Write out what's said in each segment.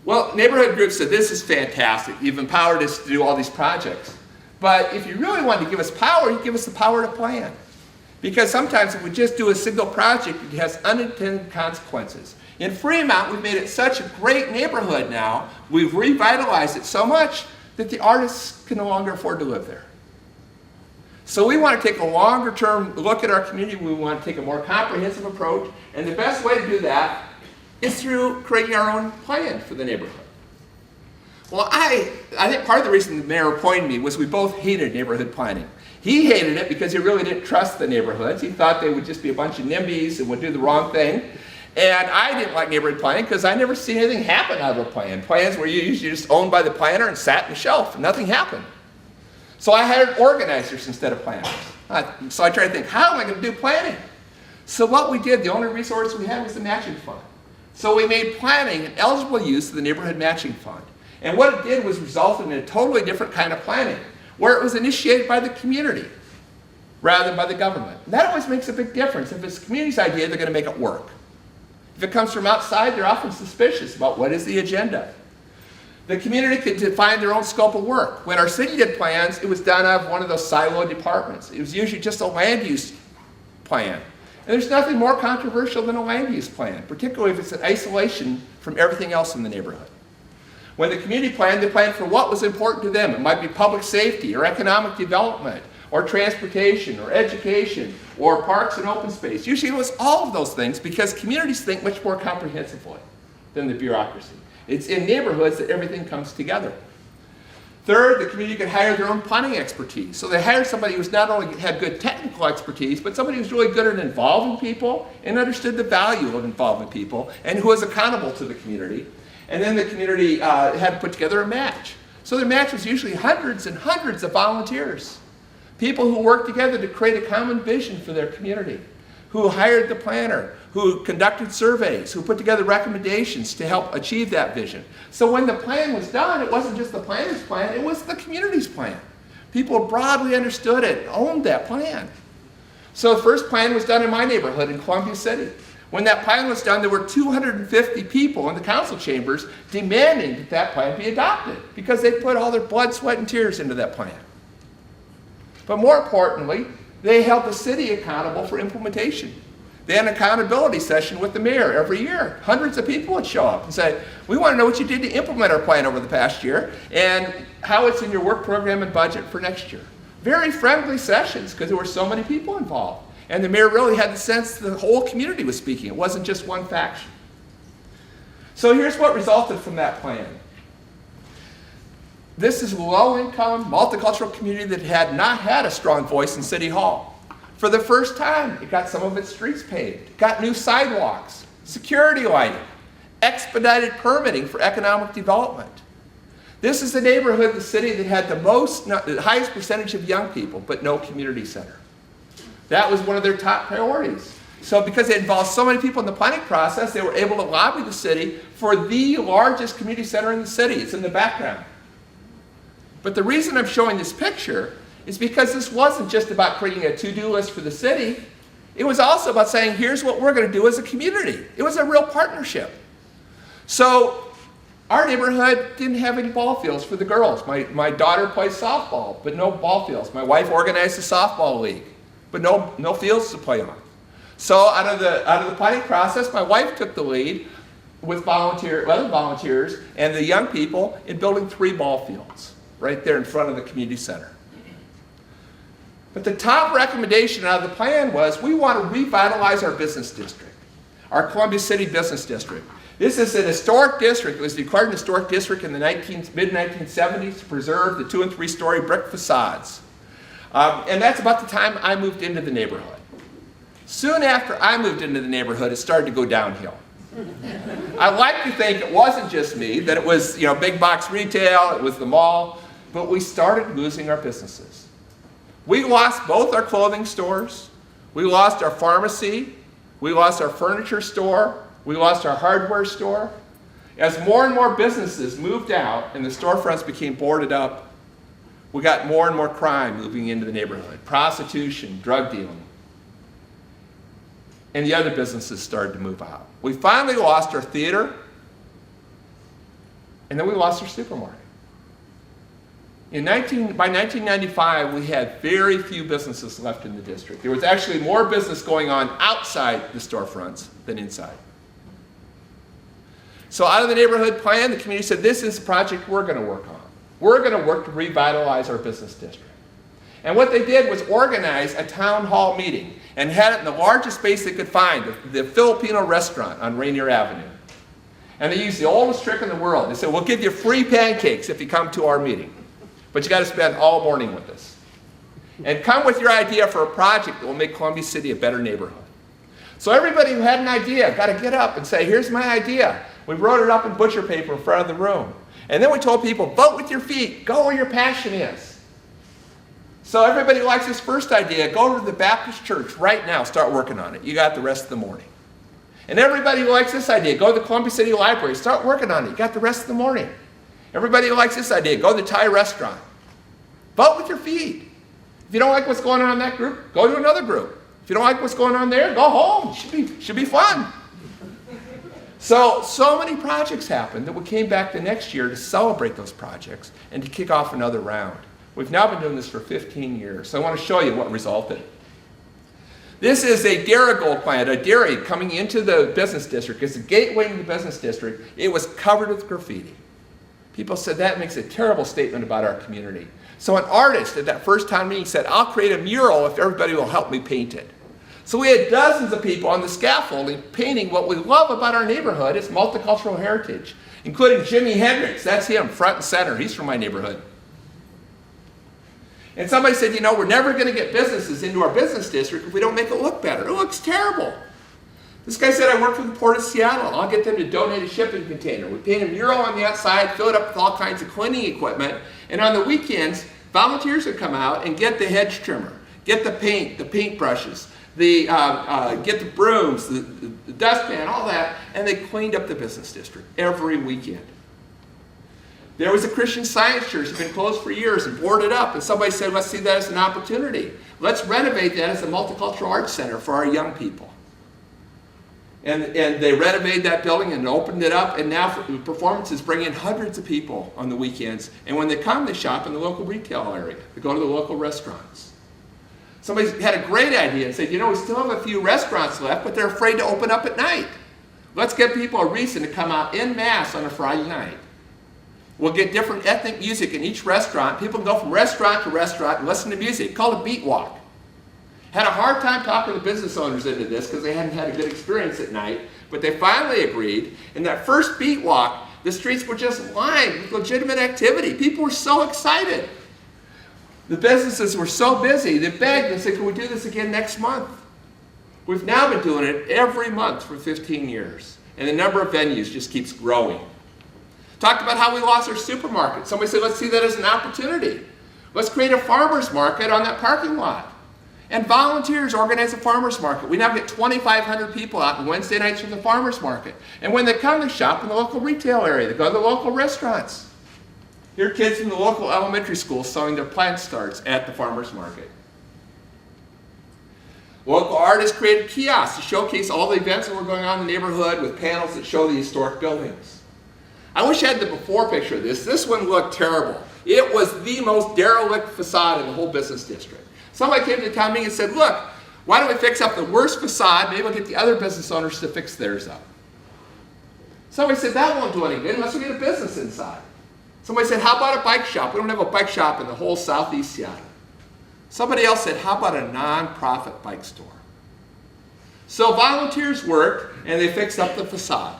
Well, neighborhood groups said, this is fantastic. You've empowered us to do all these projects. But if you really wanted to give us power, you give us the power to plan. Because sometimes if we just do a single project, it has unintended consequences. In Fremont, we've made it such a great neighborhood now, we've revitalized it so much that the artists can no longer afford to live there. So we want to take a longer term look at our community. We want to take a more comprehensive approach. And the best way to do that is through creating our own plan for the neighborhood. Well, I think part of the reason the mayor appointed me was we both hated neighborhood planning. He hated it because he really didn't trust the neighborhoods. He thought they would just be a bunch of NIMBYs and would do the wrong thing. And I didn't like neighborhood planning because I never seen anything happen out of a plan. Plans were usually just owned by the planner and sat on the shelf and nothing happened. So I hired organizers instead of planners. So I tried to think, how am I going to do planning? So what we did, the only resource we had was the matching fund. So we made planning an eligible use of the neighborhood matching fund. And what it did was result in a totally different kind of planning, where it was initiated by the community rather than by the government. And that always makes a big difference. If it's the community's idea, they're going to make it work. If it comes from outside, they're often suspicious about what is the agenda. The community could define their own scope of work. When our city did plans, it was done out of one of those siloed departments. It was usually just a land use plan. And there's nothing more controversial than a land use plan, particularly if it's in isolation from everything else in the neighborhood. When the community planned, they planned for what was important to them. It might be public safety or economic development or transportation or education or parks and open space. Usually it was all of those things because communities think much more comprehensively than the bureaucracy. It's in neighborhoods that everything comes together. Third, the community could hire their own planning expertise. So they hired somebody who's not only had good technical expertise, but somebody who's really good at involving people and understood the value of involving people and who was accountable to the community. And then the community had to put together a match. So the match was usually hundreds and hundreds of volunteers. People who worked together to create a common vision for their community, who hired the planner, who conducted surveys, who put together recommendations to help achieve that vision. So when the plan was done, it wasn't just the planner's plan, it was the community's plan. People broadly understood it, owned that plan. So the first plan was done in my neighborhood in Columbia City. When that plan was done, there were 250 people in the council chambers demanding that that plan be adopted because they put all their blood, sweat, and tears into that plan. But more importantly, they held the city accountable for implementation. They had an accountability session with the mayor every year. Hundreds of people would show up and say, we want to know what you did to implement our plan over the past year and how it's in your work program and budget for next year. Very friendly sessions because there were so many people involved. And the mayor really had the sense the whole community was speaking. It wasn't just one faction. So here's what resulted from that plan. This is a low-income, multicultural community that had not had a strong voice in City Hall. For the first time, it got some of its streets paved, got new sidewalks, security lighting, expedited permitting for economic development. This is the neighborhood, the city that had the highest percentage of young people, but no community center. That was one of their top priorities. So because they involved so many people in the planning process, they were able to lobby the city for the largest community center in the city. It's in the background. But the reason I'm showing this picture is because this wasn't just about creating a to-do list for the city. It was also about saying, here's what we're going to do as a community. It was a real partnership. So our neighborhood didn't have any ball fields for the girls. My daughter plays softball, but no ball fields. My wife organized a softball league, but no fields to play on. So out of the planning process, my wife took the lead with other volunteers and the young people in building 3 ball fields right there in front of the community center. But the top recommendation out of the plan was we want to revitalize our business district, our Columbia City Business District. This is an historic district. It was declared an historic district in the mid-1970s to preserve the 2- and 3-story brick facades. And that's about the time I moved into the neighborhood. Soon after I moved into the neighborhood, it started to go downhill. I like to think it wasn't just me, that it was big box retail, it was the mall, but we started losing our businesses. We lost both our clothing stores, we lost our pharmacy, we lost our furniture store, we lost our hardware store. As more and more businesses moved out and the storefronts became boarded up, we got more and more crime moving into the neighborhood, prostitution, drug dealing. And the other businesses started to move out. We finally lost our theater, And then we lost our supermarket. By 1995, we had very few businesses left in the district. There was actually more business going on outside the storefronts than inside. So out of the neighborhood plan, the community said, this is a project we're going to work on. We're going to work to revitalize our business district. And what they did was organize a town hall meeting and had it in the largest space they could find, the Filipino restaurant on Rainier Avenue. And they used the oldest trick in the world. They said, we'll give you free pancakes if you come to our meeting. But you got to spend all morning with us. And come with your idea for a project that will make Columbia City a better neighborhood. So everybody who had an idea got to get up and say, here's my idea. We wrote it up in butcher paper in front of the room. And then we told people, vote with your feet. Go where your passion is. So everybody who likes this first idea, go to the Baptist church right now. Start working on it. You got the rest of the morning. And everybody who likes this idea, go to the Columbia City Library. Start working on it. You got the rest of the morning. Everybody who likes this idea, go to the Thai restaurant. Vote with your feet. If you don't like what's going on in that group, go to another group. If you don't like what's going on there, go home. Should be fun. So many projects happened that we came back the next year to celebrate those projects and to kick off another round. We've now been doing this for 15 years, so I want to show you what resulted. This is a Darigold plant, a dairy coming into the business district. It's a gateway to the business district. It was covered with graffiti. People said that makes a terrible statement about our community. So an artist at that first town meeting said, I'll create a mural if everybody will help me paint it. So we had dozens of people on the scaffolding painting what we love about our neighborhood, its multicultural heritage, including Jimi Hendrix. That's him, front and center. He's from my neighborhood. And somebody said, you know, we're never going to get businesses into our business district if we don't make it look better. It looks terrible. This guy said, I work for the Port of Seattle. I'll get them to donate a shipping container. We paint a mural on the outside, fill it up with all kinds of cleaning equipment, and on the weekends, volunteers would come out and get the hedge trimmer, get the paint, the paintbrushes, get the brooms, the dustpan, all that, and they cleaned up the business district every weekend. There was a Christian Science church that had been closed for years and boarded up, and somebody said, let's see that as an opportunity. Let's renovate that as a multicultural arts center for our young people. And they renovated that building and opened it up, and now performances bring in hundreds of people on the weekends. And when they come, they shop in the local retail area. They go to the local restaurants. Somebody had a great idea and said, you know, we still have a few restaurants left, but they're afraid to open up at night. Let's give people a reason to come out en masse on a Friday night. We'll get different ethnic music in each restaurant. People can go from restaurant to restaurant and listen to music. Called a beat walk. Had a hard time talking the business owners into this because they hadn't had a good experience at night, but they finally agreed. In that first beat walk, the streets were just lined with legitimate activity. People were so excited. The businesses were so busy, they begged and said, can we do this again next month? We've now been doing it every month for 15 years, and the number of venues just keeps growing. Talked about how we lost our supermarket. Somebody said, let's see that as an opportunity. Let's create a farmer's market on that parking lot. And volunteers organize a farmer's market. We now get 2,500 people out on Wednesday nights from the farmer's market. And when they come, they shop in the local retail area. They go to the local restaurants. Here are kids from the local elementary school selling their plant starts at the farmer's market. Local artists created kiosks to showcase all the events that were going on in the neighborhood with panels that show the historic buildings. I wish I had the before picture of this. This one looked terrible. It was the most derelict facade in the whole business district. Somebody came to the town meeting and said, look, why don't we fix up the worst facade? Maybe we'll get the other business owners to fix theirs up. Somebody said, that won't do any good unless we get a business inside. Somebody said, how about a bike shop? We don't have a bike shop in the whole southeast Seattle. Somebody else said, how about a non-profit bike store? So volunteers worked and they fixed up the facade.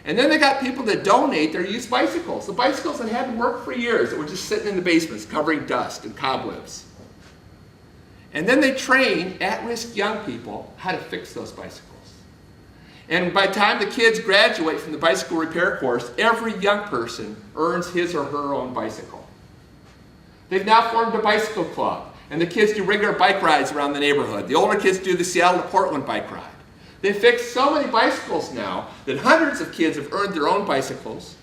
And then they got people to donate their used bicycles. The bicycles that hadn't worked for years, that were just sitting in the basements covering dust and cobwebs. And then they trained at-risk young people how to fix those bicycles. And by the time the kids graduate from the bicycle repair course, every young person earns his or her own bicycle. They've now formed a bicycle club, and the kids do regular bike rides around the neighborhood. The older kids do the Seattle to Portland bike ride. They fixed so many bicycles now that hundreds of kids have earned their own bicycles.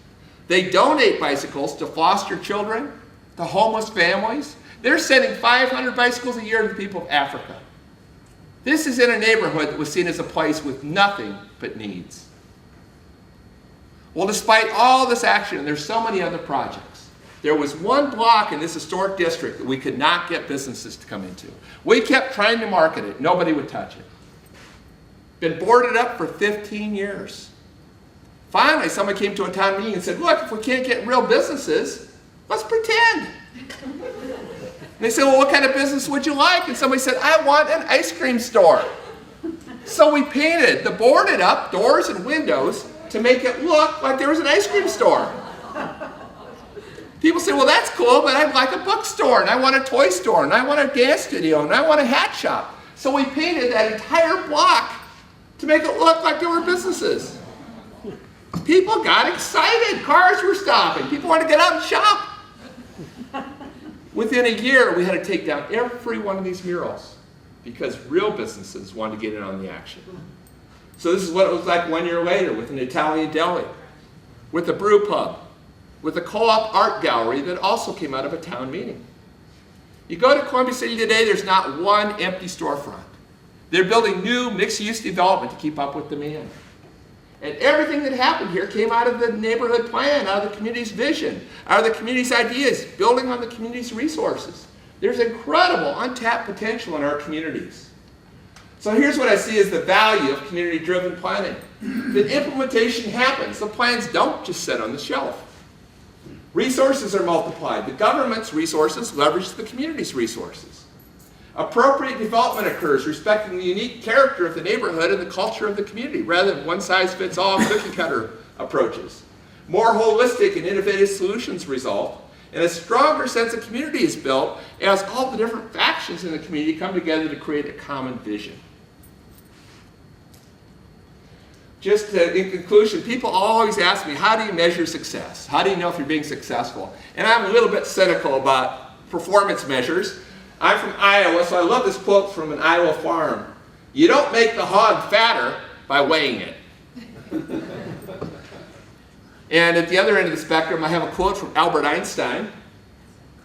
They donate bicycles to foster children, to homeless families. They're sending 500 bicycles a year to the people of Africa. This is in a neighborhood that was seen as a place with nothing but needs. Well, despite all this action, and there's so many other projects, there was one block in this historic district that we could not get businesses to come into. We kept trying to market it. Nobody would touch it. Been boarded up for 15 years. Finally, someone came to a town meeting and said, look, if we can't get real businesses, let's pretend. And they said, well, what kind of business would you like? And somebody said, I want an ice cream store. So we painted the boarded up doors and windows to make it look like there was an ice cream store. People say, well, that's cool, but I'd like a bookstore, and I want a toy store, and I want a dance studio, and I want a hat shop. So we painted that entire block to make it look like there were businesses. People got excited. Cars were stopping. People wanted to get out and shop. Within a year, we had to take down every one of these murals because real businesses wanted to get in on the action. So this is what it was like 1 year later with an Italian deli, with a brew pub, with a co-op art gallery that also came out of a town meeting. You go to Columbia City today, there's not one empty storefront. They're building new mixed-use development to keep up with demand. And everything that happened here came out of the neighborhood plan, out of the community's vision, out of the community's ideas, building on the community's resources. There's incredible untapped potential in our communities. So here's what I see as the value of community-driven planning. The implementation happens. The plans don't just sit on the shelf. Resources are multiplied. The government's resources leverage the community's resources. Appropriate development occurs, respecting the unique character of the neighborhood and the culture of the community, rather than one-size-fits-all cookie-cutter approaches. More holistic and innovative solutions result, and a stronger sense of community is built as all the different factions in the community come together to create a common vision. Just in conclusion, people always ask me, how do you measure success? How do you know if you're being successful? And I'm a little bit cynical about performance measures. I'm from Iowa, so I love this quote from an Iowa farm. You don't make the hog fatter by weighing it. And at the other end of the spectrum, I have a quote from Albert Einstein.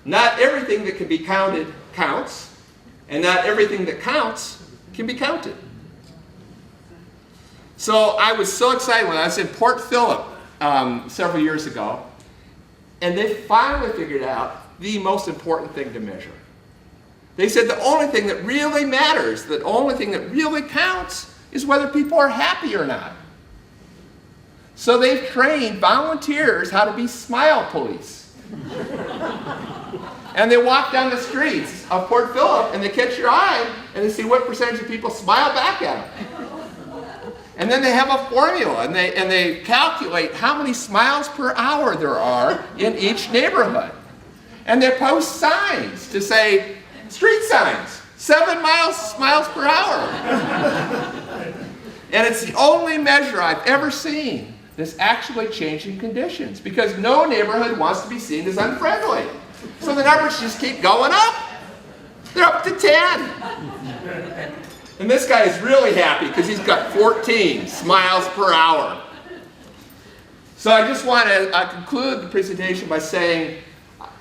Not everything that can be counted counts, and not everything that counts can be counted. So I was so excited when I was in Port Phillip several years ago, and they finally figured out the most important thing to measure. They said the only thing that really matters, the only thing that really counts, is whether people are happy or not. So they've trained volunteers how to be smile police. And they walk down the streets of Port Phillip and they catch your eye and they see what percentage of people smile back at them. And then they have a formula and they calculate how many smiles per hour there are in each neighborhood. And they post signs to say, street signs, 7 smiles per hour. And it's the only measure I've ever seen that's actually changing conditions, because no neighborhood wants to be seen as unfriendly. So the numbers just keep going up. They're up to 10. And this guy is really happy because he's got 14 smiles per hour. So I just want to conclude the presentation by saying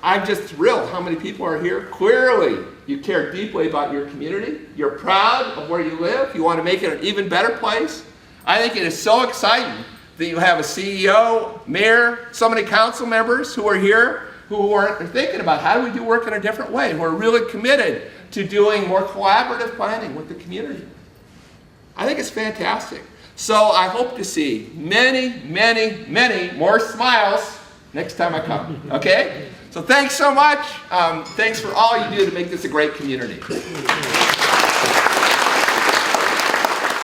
I'm just thrilled how many people are here. Clearly, you care deeply about your community. You're proud of where you live. You want to make it an even better place. I think it is so exciting that you have a CEO, mayor, so many council members who are here who are thinking about how do we do work in a different way, who are really committed to doing more collaborative planning with the community. I think it's fantastic. So I hope to see many, many, many more smiles next time I come, okay? So thanks so much. Thanks for all you do to make this a great community.